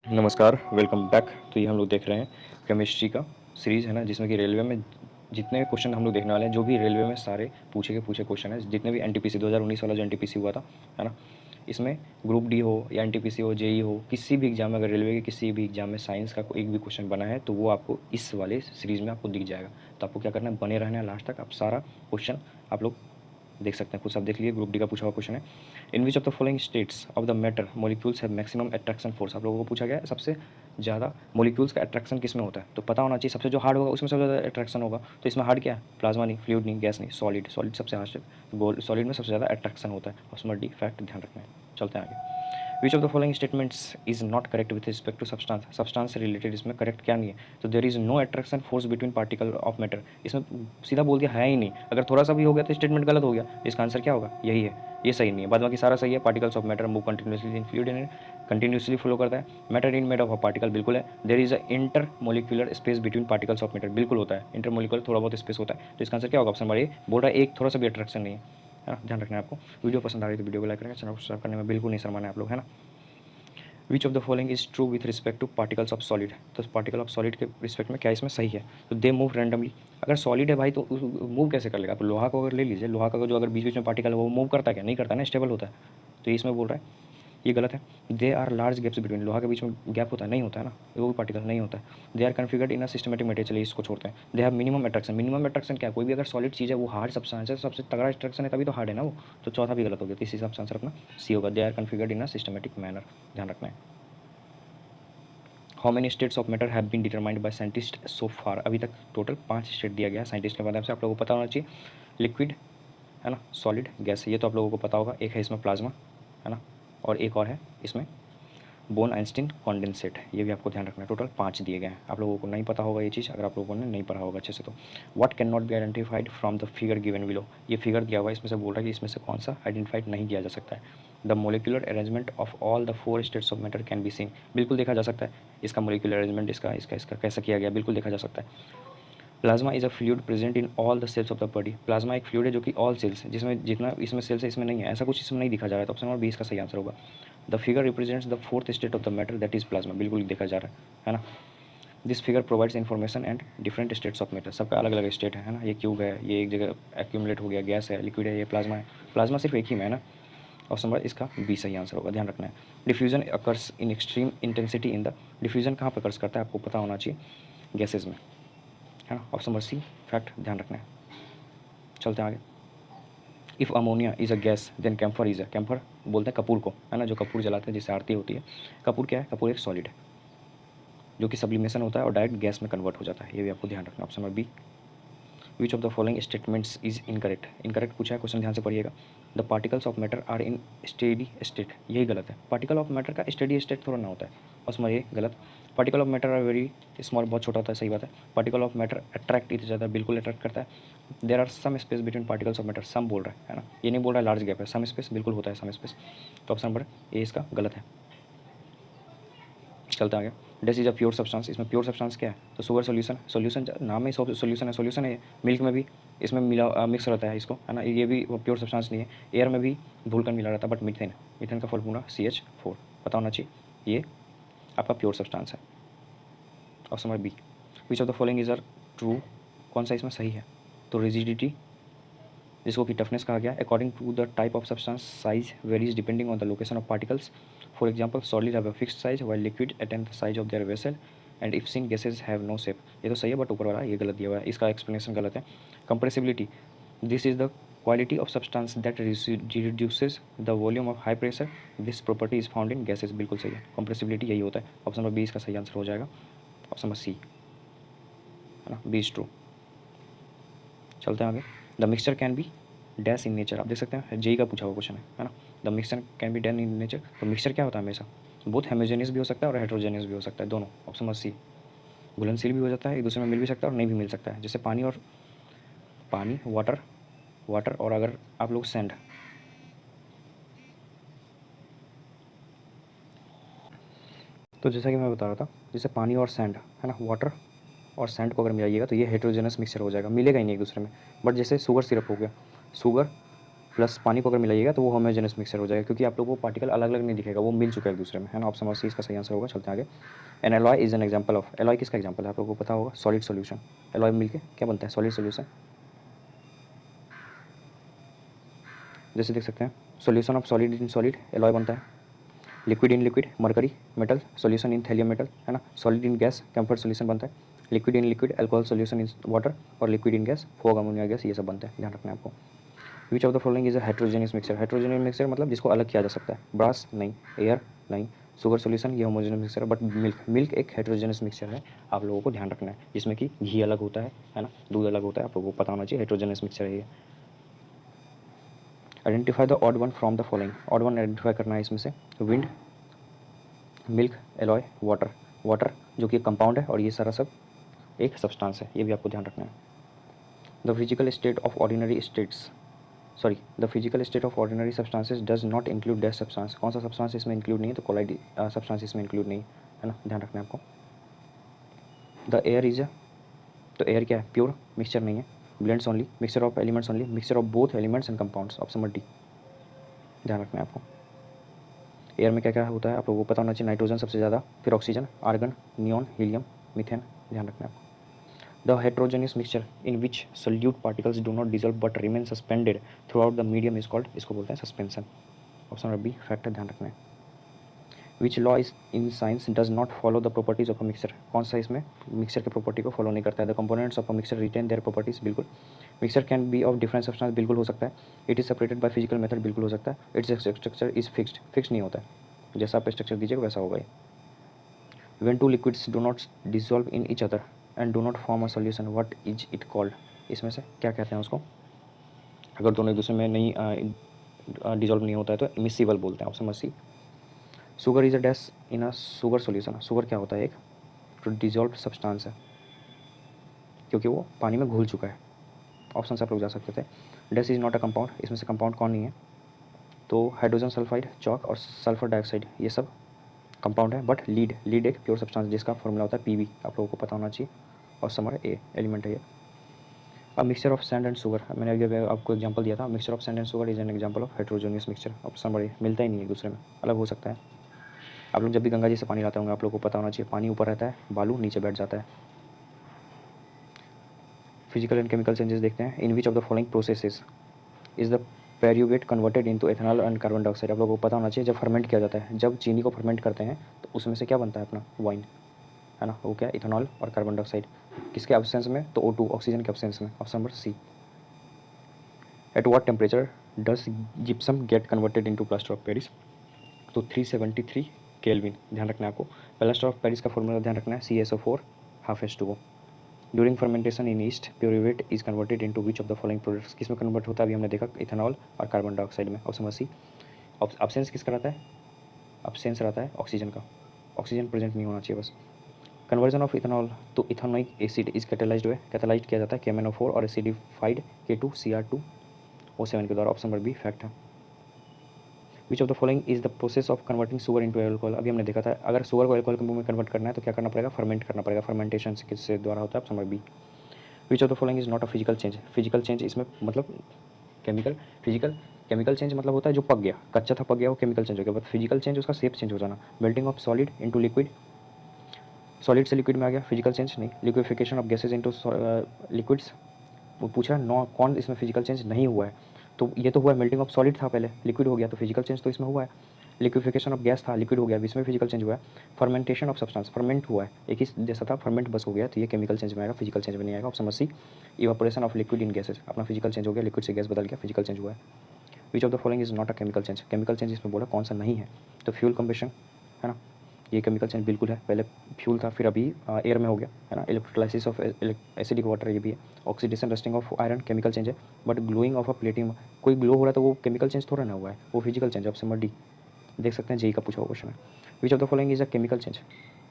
नमस्कार, welcome back. तो ये हम लोग देख रहे हैं केमिस्ट्री का सीरीज़ है ना, जिसमें कि रेलवे में जितने क्वेश्चन हम लोग देखने वाले हैं, जो भी रेलवे में सारे पूछे के पूछे क्वेश्चन हैं, जितने भी एनटीपीसी 2019 वाला जो एनटीपीसी हुआ था, है ना, इसमें ग्रुप डी हो या एनटीपीसी हो, जेई हो, किसी भी एग्जाम में, अगर रेलवे के किसी भी एग्जाम में साइंस का कोई एक भी क्वेश्चन बना है तो वो आपको इस वाले सीरीज़ में आपको दिख जाएगा। तो आपको क्या करना है, बने रहना है लास्ट तक। आप सारा क्वेश्चन आप लोग देख सकते हैं। कुछ आप देख लीजिए, ग्रुप डी का पूछा हुआ क्वेश्चन है। In which of the following states of the matter molecules have maximum attraction force. आप लोगों को पूछा गया है सबसे ज़्यादा मोलिक्यूल्स का अट्रैक्शन किस में होता है, तो पता होना चाहिए सबसे जो हार्ड होगा उसमें सबसे ज़्यादा अट्रैक्शन होगा। तो इसमें हार्ड क्या है, प्लाज्मा नहीं, फ्लूइड नहीं, गैस नहीं, सॉलिड। सॉलिड सबसे हार्ड है, गोल्ड सॉलिड में सबसे ज़्यादा अट्रैक्शन होता है। ऑप्शन डी फैक्ट ध्यान रखना है। चलते हैं आगे। Which of the following statements is not correct with respect to substance. Substance से रिलेटेड इसमें करेक्ट क्या नहीं है, तो there is no attraction force between particle of matter. इसमें सीधा बोल दिया है ही नहीं। अगर थोड़ा सा भी हो गया तो स्टेटमेंट गलत हो गया। इसका आंसर क्या होगा, यही है, ये सही नहीं है। बाद बाकी सारा सही है। Particles of matter move continuously in fluid in continuously flow करता है। Matter in made of a particle बिल्कुल है। There is a inter molecular space between particles of matter बिल्कुल होता है। इंटर मोलिकुलर थोड़ा बहुत स्पेस होता है। तो इसका आंसर क्या होगा, ऑप्शन नंबर ए बोल रहा है एक थोड़ा सा भी अट्रैक्शन नहीं है ना। ध्यान रखना है आपको। वीडियो पसंद आ रही है तो वीडियो को लाइक करेंगे, चैनल को सब्सक्राइब करने में बिल्कुल नहीं शर्माना है आप लोग, है ना। विच of the following is true with respect two particles of solid. तो पार्टिकल ऑफ सॉलिड के रिस्पेक्ट में क्या इसमें सही है, तो दे मूव रैंडमली। अगर सॉलिड है भाई तो मूव कैसे कर लेगा। आप लोहा को अगर ले लीजिए, लोहा का जो अगर बीच बीच में पार्टिकल है वो मूव करता है क्या, नहीं करता ना, स्टेबल होता है। तो ये इसमें बोल रहा है ये गलत है। They are large gaps between, लोहा के बीच में गैप होता है, नहीं होता है ना, वो भी पार्टिकल नहीं होता है। They are configured in a systematic material, चलिए इसको छोड़ते हैं। They have minimum attraction. Minimum attraction क्या है, कोई भी अगर सॉलिड चीज़ है वो हार्ड सब्सटेंस है, सबसे तगड़ा अट्रैक्शन है तभी तो हार्ड है ना वो। तो चौथा भी गलत हो गया, तो इस हिसाब से आंसर अपना सी होगा। They are configured in a systematic manner, ध्यान रखना है। How many states of matter have been determined by scientist so far. अभी तक टोटल 5 स्टेट दिया गया है साइंटिस्ट के माध्यम से। आप लोगों को पता होना चाहिए, लिक्विड है ना, सॉलिड, गैस, ये तो आप लोगों को पता होगा। एक है इसमें प्लाज्मा, है ना, और एक और है इसमें बोन आइंस्टीन कॉन्डेंसेट, ये भी आपको ध्यान रखना है। टोटल 5 दिए गए हैं। आप लोगों को नहीं पता होगा ये चीज़, अगर आप लोगों ने नहीं पढ़ा होगा अच्छे से तो। What can not be identified from the figure given below. ये फिगर दिया हुआ है, इसमें से बोल रहा है कि इसमें से कौन सा आइडेंटिफाइड नहीं किया जा सकता है। The molecular arrangement of all the 4 states of matter can be seen, बिल्कुल देखा जा सकता है। इसका मोलिकुलर अरेंजमेंट इसका इसका इसका कैसा किया गया, बिल्कुल देखा जा सकता है। Plasma is a fluid present in all the cells of the body. Plasma एक फ्लूइड है जो कि ऑल सेल्स, जिसमें जितना इसमें सेल्स है इसमें नहीं है, ऐसा कुछ इसमें नहीं दिखा जा रहा है। तो ऑप्शन नंबर बी इसका सही आंसर होगा। The figure represents the fourth state of the matter that is plasma, बिल्कुल देखा जा रहा है ना। This figure provides information and different states of matter, सबका अलग अलग स्टेट है ना। ये क्यूब है, ये एक जगह एक्यूमुलेट हो गया, गैस है, लिक्विड है, ये प्लाज्मा है। प्लाज्मा सिर्फ एक ही में है ना। ऑप्शन नंबर इसका बी सही आंसर होगा, ध्यान रखना है। Diffusion occurs in extreme intensity in the, diffusion कहाँ पर अकर्स करता है आपको पता होना चाहिए, गैसेज में, है ना। ऑप्शन नंबर सी फैक्ट, ध्यान रखना है। चलते हैं आगे। If ammonia is a gas then camphor is a, camphor बोलते हैं कपूर को, है ना, जो कपूर जलाते हैं जिससे आरती होती है। कपूर क्या है, कपूर एक सॉलिड है जो कि सब्लिमेशन होता है और डायरेक्ट गैस में कन्वर्ट हो जाता है, ये भी आपको ध्यान रखना। Option number B. Which of the following statements is incorrect. Incorrect पूछा है क्वेश्चन, ध्यान से पढ़िएगा। The particles of matter are in steady state, यही गलत है। पार्टिकल ऑफ मैटर का स्टेडी स्टेट थोड़ा ना होता है। ऑप्शन नंबर ए गलत। Particle of matter are very small, बहुत छोटा होता है, सही बात है। पार्टिकल ऑफ मैटर अट्रैक्ट इतना ज़्यादा, बिल्कुल अट्रैक्ट करता है। There are some space between particles of matter, some बोल रहा है ना, ये नहीं बोल रहा है लार्ज गैप है, सम स्पेस बिल्कुल होता है, सम स्पेस। तो ऑप्शन नंबर ए इसका गलत है। चलता आगे। डेस इज अ प्योर सब्सटेंस, इसमें प्योर सब्सटेंस क्या है, तो शुगर सोल्यूशन, सोल्यूशन नाम में ही सोल्यूशन है, सोल्यूशन है। मिल्क में भी इसमें मिला मिक्स रहता है इसको, है ना, ये भी प्योर सब्सटेंस नहीं है। एयर में भी धुलकर मिला रहता है, बट मीथेन, मीथेन का फॉर्मूला CH4 पता होना चाहिए, ये आपका प्योर सब्सटेंस है। Option number B. Which of the following is are true, कौन सा इसमें सही है, तो रिजिडिटी, जिसको कि टफनेस कहा गया, according to the type of substance size varies depending on the location of particles. For example solid have a fixed size while liquid attain the size of their vessel and if seen gases have no shape, ये तो सही है, but ऊपर वाला ये गलत दिया हुआ है, इसका एक्सप्लेनेशन गलत है। Compressibility, this is the quality of substance that reduces the volume of high pressure, this property is found in gases, बिल्कुल सही है, कंप्रेसिबिलिटी यही होता है। ऑप्शन नंबर बी इसका सही आंसर हो जाएगा, ऑप्शन नंबर सी, है ना, बी इज ट्रू। चलते हैं आगे। The mixture can B dash in nature, आप देख सकते हैं जेई का पूछा हुआ क्वेश्चन है ना। The mixture can B Dan in nature, तो मिक्सचर क्या होता है हमेशा, बहुत हेमोजेनियस भी हो सकता है और हेट्रोजेनियस भी हो सकता है, दोनों। ऑप्शन नंबर सी, घुलनशील भी हो जाता है, एक दूसरे में मिल भी सकता है और नहीं भी मिल सकता है, जैसे पानी और पानी, वाटर, वाटर और अगर आप लोग सैंड, तो जैसा कि मैं बता रहा था, जैसे पानी और सैंड, है ना, वाटर और सैंड को अगर मिलाइएगा तो ये हेट्रोजेनस मिक्सचर हो जाएगा, मिलेगा ही नहीं एक दूसरे में। बट जैसे शुगर सिरप हो गया, शुगर प्लस पानी को अगर मिलाइएगा तो वो होमोजेनस मिक्सचर हो जाएगा, क्योंकि आप लोगों को पार्टिकल अलग अलग नहीं दिखेगा, वो मिल चुका है एक दूसरे में, है ना। ऑप्शन नंबर सी इसका सही आंसर होगा। चलते हैं आगे। N alloy is an example of, alloy किसका एग्जाम्पल है आप लोगों को पता होगा, सॉलिड सोल्यूशन। एलॉय मिलके क्या बनता है, सॉलिड सोल्यूशन। जैसे देख सकते हैं solution of solid in solid alloy बनता है, liquid in liquid mercury metal solution in thallium metal, है ना। Solid in gas camphor solution बनता है, liquid in liquid alcohol solution in water, और liquid in gas fog ammonia gas, ये सब बनता है, ध्यान रखना है आपको। Which of the following is a heterogeneous mixture, heterogeneous mixture मतलब जिसको अलग किया जा सकता है, ब्रास नहीं, एयर नहीं, शुगर सोल्यूशन ये होमोजेनियस मिक्सचर है, बट मिल्क, मिल्क एक हेट्रोजेनियस मिक्सचर है, आप लोगों को ध्यान रखना है, जिसमें कि घी अलग होता है ना, दूध अलग होता है, आप लोगों को पता होना चाहिए, हेट्रोजेनियस मिक्सचर है ये। Identify the odd one from the following, odd one identify करना है इसमें से, wind, milk, alloy, water, water जो कि कंपाउंड है और ये सारा सब एक सब्सटेंस है, ये भी आपको ध्यान रखना है। The physical state of ordinary states, sorry the physical state of ordinary substances does not include dash substance, कौन सा सब्सटेंस इसमें इंक्लूड नहीं है, तो कोलाइड सब्सटेंस इसमें इंक्लूड नहीं है ना, ध्यान रखना है आपको। द एयर इज, तो एयर क्या है, प्योर मिक्सचर नहीं है, blends only, mixture of elements only, mixture of both elements and compounds, option number D, ध्यान रखना है आपको। एयर में क्या क्या होता है आप लोगों को पता होना चाहिए, नाइट्रोजन सबसे ज़्यादा, फिर oxygen, argon, neon, helium, methane, ध्यान रखना है आपको। The heterogeneous mixture in which solute particles do not dissolve but remain suspended throughout the medium is called, इसको बोलते हैं suspension, option number B fact है, ध्यान रखना है। Which law is in science does not follow the properties of a mixture, कौन सा इसमें मिक्सचर के प्रॉपर्टी को फॉलो नहीं करता है। The components of a mixture retain their properties, बिल्कुल। Mixture can be of different substance, बिल्कुल हो सकता है। It is separated by physical method, बिल्कुल हो सकता है। Its structure is fixed, fix नहीं होता है, जैसा आप स्ट्रक्चर दीजिएगा वैसा होगा ये। When two liquids do not dissolve in each other and do not form a solution, what is it called, इसमें से क्या कहते हैं उसको, अगर दोनों एक दूसरे में नहीं डिजॉल्व नहीं होता है तो इमिसिबल बोलते हैं, option number C. Sugar is a dash in a sugar solution, sugar क्या होता है, एक तो डिजॉल्व सब्सटेंस है, क्योंकि वो पानी में घुल चुका है, ऑप्शन से आप लोग जा सकते थे। Dash is not a compound, इसमें से कंपाउंड कौन नहीं है, तो हाइड्रोजन सल्फाइड, चौक और सल्फर डाइऑक्साइड ये सब कंपाउंड है, बट लीड, लीड एक प्योर सब्सटेंस जिसका फॉर्मूला होता है पीवी, आप लोगों को पता होना चाहिए, और समर ए एलिमेंट है ये। अब mixture of sand and sugar, मैंने अभी आपको एग्जांपल दिया था, mixture of sand and sugar is an example of heterogeneous mixture, option number ए, मिलता ही नहीं है एक दूसरे में, अलग हो सकता है। आप लोग जब भी गंगा जी से पानी लाते होंगे आप लोग को पता होना चाहिए, पानी ऊपर रहता है, बालू नीचे बैठ जाता है। फिजिकल एंड केमिकल चेंजेस देखते हैं, in which of the following processes is the pyruvate converted into ethanol and carbon dioxide, आप लोगों को पता होना चाहिए, जब फर्मेंट किया जाता है, जब चीनी को फर्मेंट करते हैं तो उसमें से क्या बनता है अपना वाइन, है ना, वो क्या है, इथेनॉल और कार्बन डाइऑक्साइड, किसके एब्सेंस में, तो O2 ऑक्सीजन के एब्सेंस में, option number C. At what temperature does gypsum get converted into plaster of Paris, तो 373 केल्विन, ध्यान रखना है आपको। प्लास्टर ऑफ पेरिस का फॉर्मूला ध्यान रखना है, CaSO4 half H2O। During fermentation in yeast pyruvate is converted into which of the following products, किसमें कन्वर्ट होता है, अभी हमने देखा इथेनॉल और कार्बन डाइऑक्साइड में, ऑप्शन नंबर सी। एब्सेंस किसका रहता है, एब्सेंस रहता है ऑक्सीजन का, ऑक्सीजन प्रेजेंट नहीं होना चाहिए बस। Conversion of ethanol to ethanoic acid is catalysed है, कैटेलाइज्ड किया जाता है KMnO4 और एसिडिफाइड K2Cr2O7 के द्वारा, ऑप्शन नंबर बी फैक्ट है। Which of the following is the process of converting sugar into alcohol, अभी हमने देखा था, अगर शुगर को एल्कोहल में कन्वर्ट करना है तो क्या करना पड़ेगा, फर्मेंट करना पड़ेगा, फर्मेंटेशन किससे द्वारा होता है, option number B. Which of the following is not a physical change, physical change इसमें मतलब केमिकल, फिजिकल केमिकल चेंज मतलब होता है जो पक गया, कच्चा था पक गया वो केमिकल चेंज हो गया, बट फिजिकल चेंज उसका शेप चेंज हो जाना, melting of solid into liquid, solid से लिक्विड में आ गया, फिजिकल चेंज नहीं। Liquefaction of gases into liquids, वो पूछ रहा है नौ कौन इसमें फिजिकल चेंज नहीं हुआ है, तो ये तो हुआ है, मेल्टिंग ऑफ सॉलिड था पहले, लिक्विड हो गया, तो फिजिकल चेंज तो इसमें हुआ है। लिक्विफिकेशन ऑफ गैस था, लिक्विड हो गया, इसमें फिजिकल चेंज हुआ है। फर्मेंटेशन ऑफ सब्सटेंस, फर्मेंट हुआ है, एक ही जैसा था, फर्मेंट बस हो गया, तो ये केमिकल चेंज में आएगा, फिजिकल चेंज में नहीं आएगा, option number C. Evaporation of liquid in gases, अपना फिजिकल चेंज हो गया, लिक्विड से गैस बदल गया, फिजिकल चेंज हुआ है। Which of the following is not a chemical change, chemical change इसमें बोला कौन सा नहीं है, तो फ्यूल कंबेशन, है ना, ये केमिकल चेंज बिल्कुल है, पहले फ्यूल था फिर अभी एयर में हो गया, है ना। इलेक्ट्रोलाइसिस ऑफ एसिडिक वाटर ये भी है। Oxidation rusting of iron chemical change है, but glowing of a platinum, कोई ग्लो हो रहा है तो वो केमिकल चेंज थोड़ा ना हुआ है, वो physical change, option number D, देख सकते हैं जेई का पूछा हुआ क्वेश्चन है। Which of the following is a chemical change,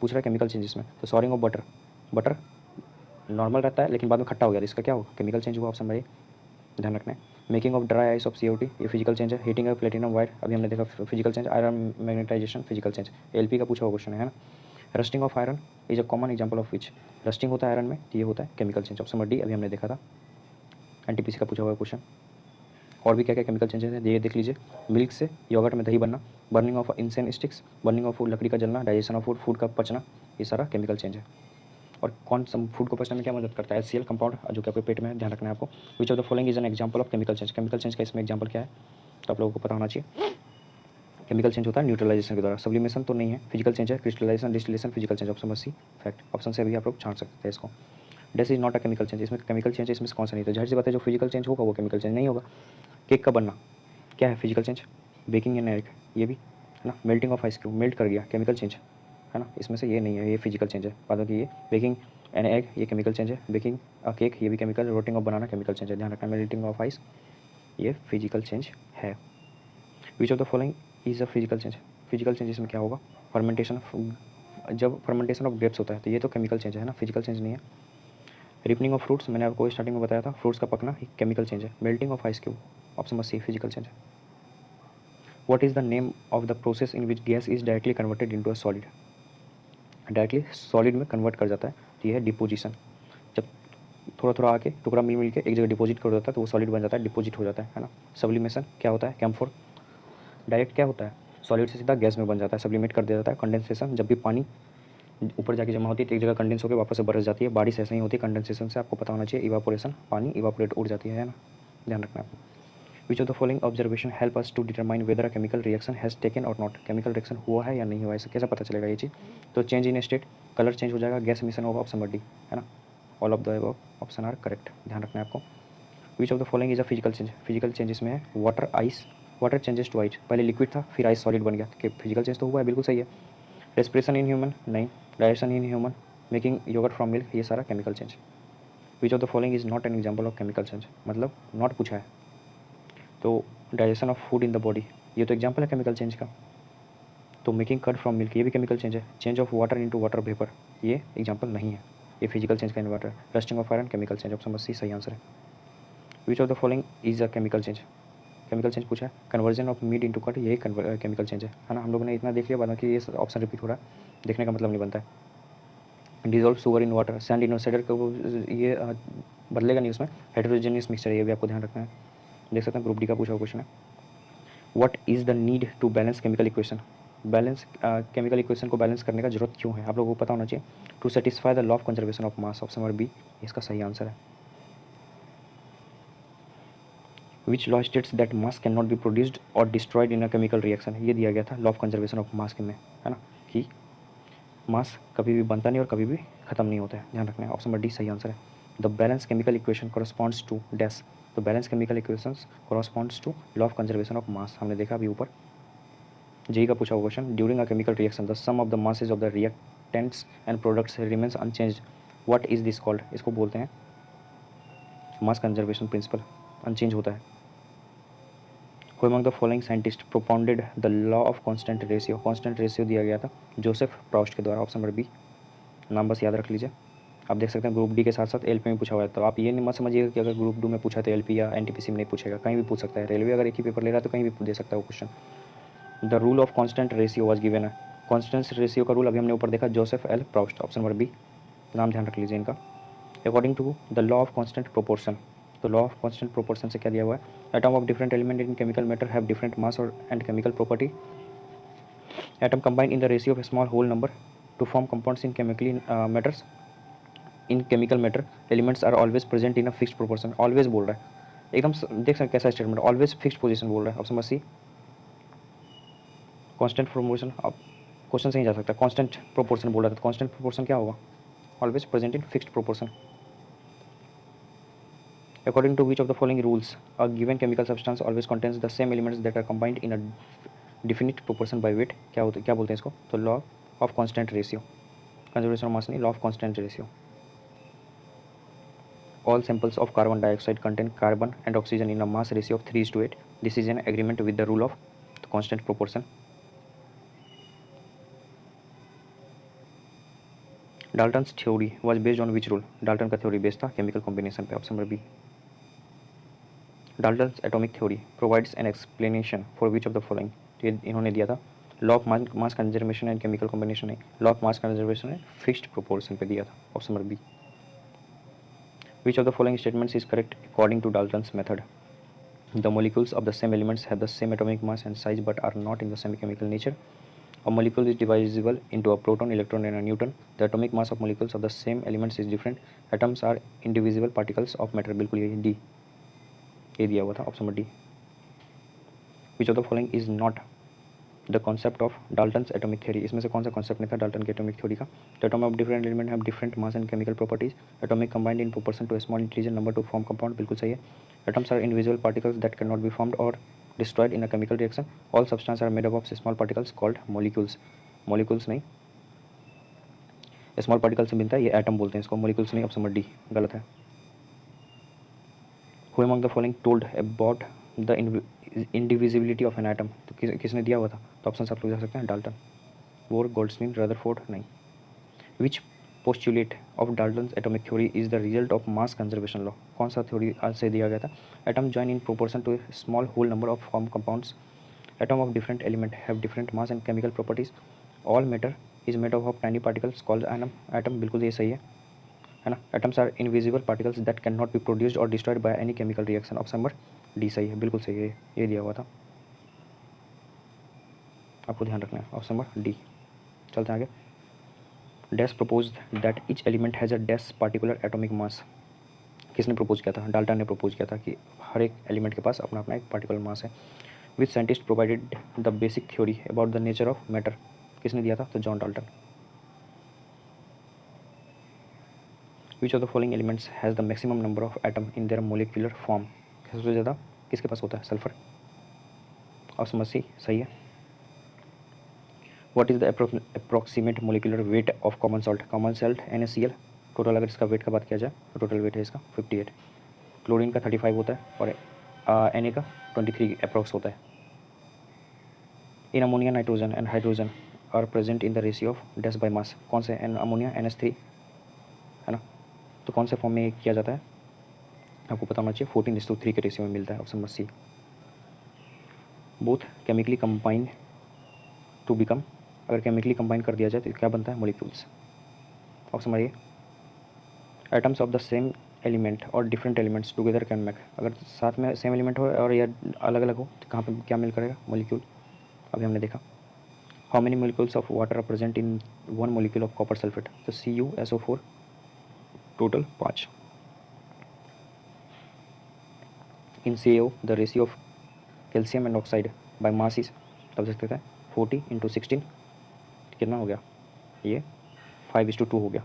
पूछ रहा है केमिकल चेंज इसमें, तो soaring of butter, butter normal रहता है लेकिन बाद में खट्टा हो गया, इसका क्या होगा, केमिकल चेंज हुआ, ऑप्शन नंबर ए, ध्यान रखना है। Making of dry ice of CO2 ये फिजिकल चेंज है। हीटिंग ऑफ प्लेटिनम वायर अभी हमने देखा physical change. Iron magnetisation physical change. LP का पूछा हुआ क्वेश्चन है ना। Rusting of iron is a common example of which, rusting होता है आयरन में, ये होता है chemical change, option number D अभी हमने देखा था, NTPC का पूछा हुआ क्वेश्चन। और भी क्या क्या केमिकल चेंजेस हैं ये देख लीजिए। मिल्क से योगर्ट में दही बनना, burning of incense sticks, burning of food लकड़ी का जलना, डाइजेशन ऑफ फूड, फूड का पचना, ये सारा केमिकल चेंज है। और कौन सा फूड को पचने में क्या मदद करता है? HCl कंपाउंड जो कि आपके पेट में है, ध्यान रखना है आपको। Which of the following is an example of chemical change? Chemical change का इसमें एग्जाम्पल क्या है तो आप लोगों को पता होना चाहिए। केमिकल चेंज होता है न्यूट्रलाइजेशन के द्वारा, सब्लिमेशन तो नहीं है। फिजिकल चेंज है crystallisation, distillation, physical change. Option C fact, option से भी आप लोग छांट सकते हैं इसको। This is not a chemical change, इसमें केमिकल चेंज इसमें से कौन सा नहीं था? जाहिर सी बात है जो फिजिकल चेंज होगा वो केमिकल चेंज नहीं होगा। केक का बनना क्या है? Physical change. Baking an egg, ये भी है ना। Melting of ice cube, melt कर गया, केमिकल चेंज है ना। इसमें से ये नहीं है, ये फिजिकल चेंज है। बात होती है बेकिंग एन एग, ये केमिकल चेंज है। बेकिंग अ केक, ये भी chemical. Rotting of banana chemical change है, ध्यान रखना। मेल्टिंग ऑफ आइस ये फिजिकल चेंज है। Which of the following is a physical change? Physical change इसमें क्या होगा? फर्मेंटेशन, जब फर्मेंटेशन ऑफ ग्रेप्स होता है तो ये तो केमिकल चेंज है ना, फिजिकल चेंज नहीं है। रिपनिंग ऑफ फ्रूट्स, मैंने आपको स्टार्टिंग में बताया था, फ्रूट्स का पकना केमिकल चेंज है। Melting of ice cube, option C physical change है। What is the name of the process in which gas is directly converted into a solid? Directly solid में कन्वर्ट कर जाता है तो ये है डिपोजिशन। जब थोड़ा थोड़ा आके टुकड़ा मिल मिल के एक जगह डिपॉजिट कर देता है तो वो सॉलिड बन जाता है, डिपॉजिट हो जाता है ना। सब्लिमेशन क्या होता है? कैम्फोर, डायरेक्ट क्या होता है? सॉलिड से सीधा गैस में बन जाता है, सब्लिमेट कर दिया जाता है। कंडेंसेशन, जब भी पानी ऊपर जाके जमा होती है तो एक जगह कंडेंस होकर वापस से बरस जाती है। बारिश ऐसे ही होती है, कंडेंसेशन से आपको पता होना चाहिए। इवापोरेशन, पानी इवापोरेट उड़ जाती है ना, ध्यान रखना आपको। Which of the following observation help us to determine whether a chemical reaction has taken or not? Chemical reaction हुआ है या नहीं हुआ, ऐसे कैसे पता चलेगा ये चीज़? तो change in state, colour change हो जाएगा, गैस मिशन होगा, ऑप्शन डी है ना। All of the above option are correct, ध्यान रखना है आपको। Which of the following is a physical change? Physical change इसमें है water ice, water changes to ice, पहले लिक्विड था फिर आइस सॉलिड बन गया, कि फिजिकल चेंज तो हुआ है, बिल्कुल सही है। रेस्पिरेशन इन ह्यूमन नहीं, digestion in human, making yogurt from milk, ये सारा chemical change. Which of the following is not an example of chemical change? मतलब नॉट पूछा है तो digestion of food in the body, ये तो एग्जाम्पल है केमिकल चेंज का। तो मेकिंग कर्ड फ्रॉम मिल्क, ये भी केमिकल चेंज है। Change of water into water vapour, ये एग्जाम्पल नहीं है, ये फिजिकल चेंज का इन्वर्टर है। Rusting of iron chemical change, option C सही आंसर है। Which of the following is a chemical change? Chemical change पूछा है। Conversion of meat into cut, यही केमिकल चेंज है ना। हम लोगों ने इतना देख लिया, बाद में ये ऑप्शन रिपीट हो रहा है, देखने का मतलब नहीं बनता है। Dissolve sugar in water, sand in sadder को ये बदलेगा नहीं उसमें, हेटेरोजेनियस मिक्सचर, ये भी आपको ध्यान रखना है। देख सकते हैं ग्रुप डी का पूछा हुआ क्वेश्चन है। What is the need to balance chemical equation? Balance chemical equation को बैलेंस करने का जरूरत क्यों है, आप लोगों को पता होना चाहिए। To satisfy the law of conservation of mass, option number B इसका सही आंसर है। Which law states that mass can not be produced or destroyed in a chemical reaction? ये दिया गया था law of conservation of mass में, है ना, कि मास कभी भी बनता नहीं और कभी भी खत्म नहीं होता है, ध्यान रखना है। ऑप्शन नंबर डी सही आंसर है। The balance chemical equation corresponds to dash, तो balance chemical equations corresponds to law of conservation of mass, हमने देखा अभी ऊपर जेई का पूछा हुआ question. During a chemical reaction the sum of the masses of the reactants and products remains unchanged, what is this called? इसको बोलते हैं मास कंजर्वेशन प्रिंसिपल, अनचेंज होता है। Who among the following scientist propounded the law of constant ratio? Constant ratio दिया गया था Joseph Proust के द्वारा, ऑप्शन नंबर बी, नाम बस याद रख लीजिए। आप देख सकते हैं ग्रुप डी के साथ साथ एलपी में पूछा हुआ है, तो आप ये नहीं मत समझिएगा कि अगर ग्रुप 2 में पूछा तो एलपी या एनटीपीसी में नहीं पूछेगा, कहीं भी पूछ सकता है। रेलवे अगर एक ही पेपर ले रहा है तो कहीं भी दे सकता है वो question. The rule of constant ratio was given है, कांस्टेंट रेशियो का रूल अभी हमने ऊपर देखा, Joseph L Proust, option number B, नाम ध्यान रख लीजिए इनका। According to the law of constant proportion, तो लॉ ऑफ कांस्टेंट प्रोपोर्शन से क्या दिया हुआ है? Atom of different element in chemical matter have different mass और and chemical property, atom combine in the ratio of small whole number to form compounds in chemically matters, in chemical matter elements are always present in a fixed proportion, always बोल रहा है एकदम, देख सकते कैसा statement, always fixed position बोल रहा है, option number C constant proportion. अब क्वेश्चन से ही जा सकता है, कांस्टेंट प्रोपोर्शन बोल रहा था, तो कांस्टेंट प्रोपोर्शन क्या होगा? Always present in fixed proportion. According to which of the following rules a given chemical substance always contains the same elements that are combined in a definite proportion by weight, क्या बोलते हैं इसको? तो law of constant ratio, conservation of mass नहीं, law of constant ratio. All samples of carbon dioxide contain carbon and oxygen in a mass ratio of 3:8. This is an agreement with the rule of the constant proportion. Dalton's theory was based on which rule? Dalton का theory based था chemical combination पे, option number B. Dalton's atomic theory provides an explanation for which of the following? तो ये इन्होंने दिया था law of mass conservation and chemical combination है, law of mass conservation है फिक्स्ड प्रोपोर्शन पे दिया था, option number B. Which of the following statements is correct according to Dalton's method? The molecules of the same elements have the same atomic mass and size but are not in the same chemical nature. A molecule is divisible into a proton, electron and a neutron. The atomic mass of molecules of the same elements is different. Atoms are indivisible particles of matter. बिल्कुल ये D, ये दिया हुआ था option number D. Which of the following is not the concept of Dalton's atomic theory? इसमें से कौन सा कॉन्सेप्ट नहीं था डाल्टन की एटॉमिक थ्योरी का? The atom of different element have different mass and chemical properties. Atomic combined in proportion to a small integers number to form compound. बिल्कुल सही है. Atoms are invisible particles that cannot be formed or destroyed in a chemical reaction. All substances are made up of small particles called molecules. Molecules नहीं, small particle से मिलता है, ये atom बोलते हैं इसको, मोलिकुल्स नहीं. ऑप्शन नंबर डी गलत है. Who among the following told about the indivisibility of an atom? तो किसने दिया हुआ था? तो ऑप्शन आप लोग जा सकते हैं डाल्टन, बोर, गोल्डस्टीन, रदरफोर्ड नहीं. Which postulate of Dalton's atomic theory is the result of mass conservation law? कौन सा थ्योरी से दिया गया था? Atom join in proportion to a small whole number of form compounds. Atom of different element have different mass and chemical properties. All matter is made up of tiny particles called atom. बिल्कुल ये सही है ना. Atoms are invisible particles that cannot be produced or destroyed by any chemical reaction. Option number D सही है, बिल्कुल सही है, ये दिया हुआ था, आपको ध्यान रखना है. Option number D. चलते हैं आगे. Dash proposed that each element has a dash particular atomic mass. किसने प्रपोज किया था? डाल्टन ने प्रपोज किया था कि हर एक एलिमेंट के पास अपना अपना एक पार्टिकुलर मास है. Which scientist provided the basic theory about the nature of matter? किसने दिया था? तो John Dalton. Which of the following elements has the maximum number of atom in their molecular form? सबसे ज़्यादा किसके पास होता है? सल्फर. ऑप्शन नंबर सी सही है. What is the approximate molecular weight of common salt? Common salt NaCl. Total अगर इसका wait का बात किया जाए तो टोटल वेट है इसका 58. क्लोरीन का 35 होता है और Na का 23 अप्रॉक्स होता है. In ammonia nitrogen and hydrogen are present in the ratio of dash by mass. कौन से? अमोनिया NH3 है ना. तो कौन से फॉर्म में किया जाता है? आपको पता होना चाहिए. 14:3 के रेशियो में मिलता है. Option number C. Both chemically combine to become. अगर केमिकली कंबाइन कर दिया जाए तो क्या बनता है? Molecules. Option number A. Atoms of the same element or different elements together can make. अगर साथ में सेम एलिमेंट हो और या अलग अलग हो तो कहाँ पे क्या मिल करेगा? मोलिक्यूल. अभी हमने देखा. How many molecules of water are present in one molecule of copper sulphate? तो CuSO4 total 5. In CaO the ratio of calcium and oxide by mass is. तब देख सकते हैं 40/16 कितना हो गया? ये 5:2 हो गया.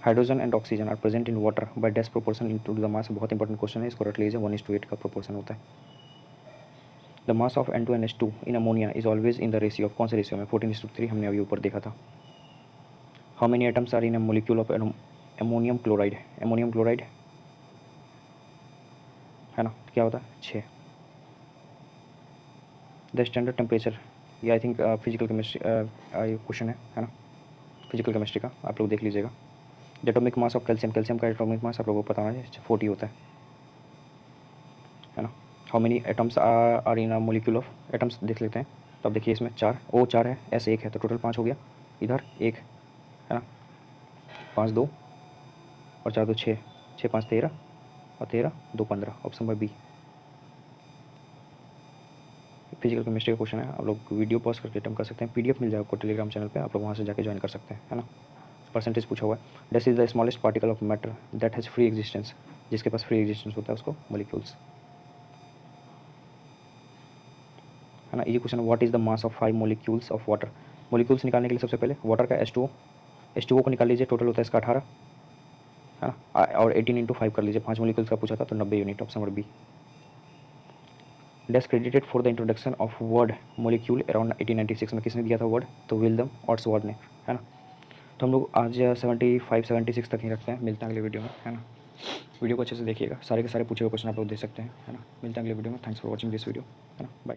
Hydrogen and oxygen are present in water by dash proportion in to the mass. बहुत इंपॉर्टेंट क्वेश्चन है, इसको रट लीजिए. 1:8 का प्रोपोर्शन होता है. The mass of N2NH2 in ammonia is always in the ratio of. कौन से रेशियो में? 14:3. हमने अभी ऊपर देखा था. How many atoms are in a molecule of ammonium chloride? Ammonium chloride है ना, क्या होता है? 6. The standard temperature. ये I think physical chemistry question है ना, फिजिकल केमिस्ट्री का, आप लोग देख लीजिएगा. The atomic mass of calcium. Calcium का एटॉमिक मास आप लोगों को पता होना चाहिए 40 होता है ना. How many atoms are in a molecule of. Atoms देख लेते हैं. तो अब देखिए इसमें 4 O4 है, S 1 है, तो टोटल 5 हो गया. इधर 1 है ना, 5 2 और 4 2 6, 6 5 13 और 13 2 15. Option number B. Physical chemistry का क्वेश्चन है. आप लोग वीडियो पॉज करके अटेम्प्ट कर सकते हैं. PDF मिल जाएगा आपको टेलीग्राम चैनल पे, आप लोग वहाँ से जाके ज्वाइन कर सकते हैं, है ना. परसेंटेज पूछा हुआ है. This is the smallest particle of matter that has free existence. जिसके पास फ्री एग्जिस्टेंस होता है उसको मोलिक्यूल्स, है ना. ये question. What is the mass of 5 molecules of water? Molecules निकालने के लिए सबसे पहले वाटर का H2O को निकाल लीजिए. टोटल होता है इसका 18 है ना, और 18/5 कर लीजिए. 5 मोलिक्यूल्स का पूछा था तो 90 unit. Option number B. Dash credited for the introduction of word molecule around 1896 में. किसने दिया था वर्ड? तो विल्यम ऑट्सवर्थ ने, है ना. तो हम लोग आज 75-76 तक ही रखते हैं. मिलते हैं अगले वीडियो में, है ना. वीडियो को अच्छे से देखिएगा, सारे के सारे पूछे हुए क्वेश्चन आप लोग दे सकते हैं, है ना. मिलते हैं अगले वीडियो में. Thanks for watching this video, है ना. बाय.